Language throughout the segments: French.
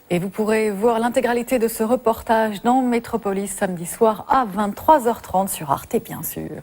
Et vous pourrez voir l'intégralité de ce reportage dans Métropolis samedi soir à 23h30 sur Arte, bien sûr.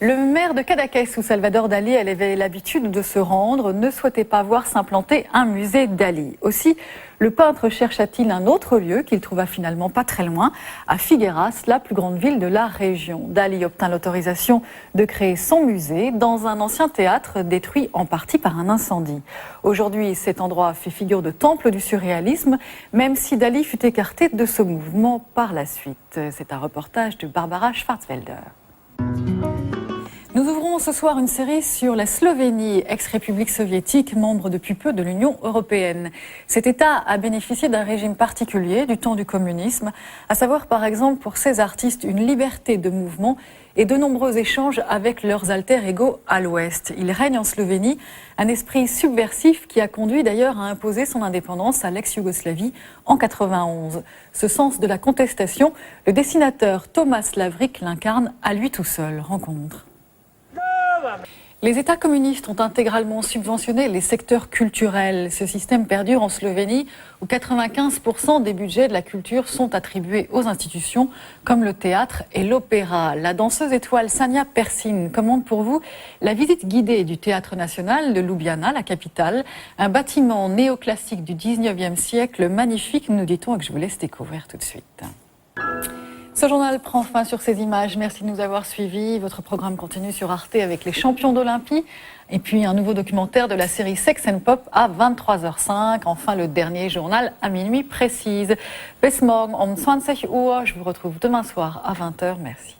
Le maire de Cadaqués, où Salvador Dali elle avait l'habitude de se rendre, ne souhaitait pas voir s'implanter un musée Dali. Aussi, le peintre chercha-t-il un autre lieu qu'il trouva finalement pas très loin, à Figueras, la plus grande ville de la région. Dali obtint l'autorisation de créer son musée dans un ancien théâtre détruit en partie par un incendie. Aujourd'hui, cet endroit fait figure de temple du surréalisme, même si Dali fut écarté de ce mouvement par la suite. C'est un reportage de Barbara Schwarzwälder. Nous ouvrons ce soir une série sur la Slovénie, ex-république soviétique, membre depuis peu de l'Union européenne. Cet État a bénéficié d'un régime particulier du temps du communisme, à savoir par exemple pour ses artistes une liberté de mouvement et de nombreux échanges avec leurs alter-ego à l'Ouest. Il règne en Slovénie un esprit subversif qui a conduit d'ailleurs à imposer son indépendance à l'ex-Yougoslavie en 91. Ce sens de la contestation, le dessinateur Thomas Lavric l'incarne à lui tout seul. Rencontre. Les États communistes ont intégralement subventionné les secteurs culturels. Ce système perdure en Slovénie où 95% des budgets de la culture sont attribués aux institutions comme le théâtre et l'opéra. La danseuse étoile Sanja Persin commande pour vous la visite guidée du Théâtre national de Ljubljana, la capitale. Un bâtiment néoclassique du 19e siècle, magnifique, nous dit-on, et que je vous laisse découvrir tout de suite. Ce journal prend fin sur ces images. Merci de nous avoir suivis. Votre programme continue sur Arte avec les champions d'Olympie. Et puis un nouveau documentaire de la série Sex and Pop à 23h05. Enfin, le dernier journal à minuit précise. Bis morgen um 20 Uhr. Je vous retrouve demain soir à 20h. Merci.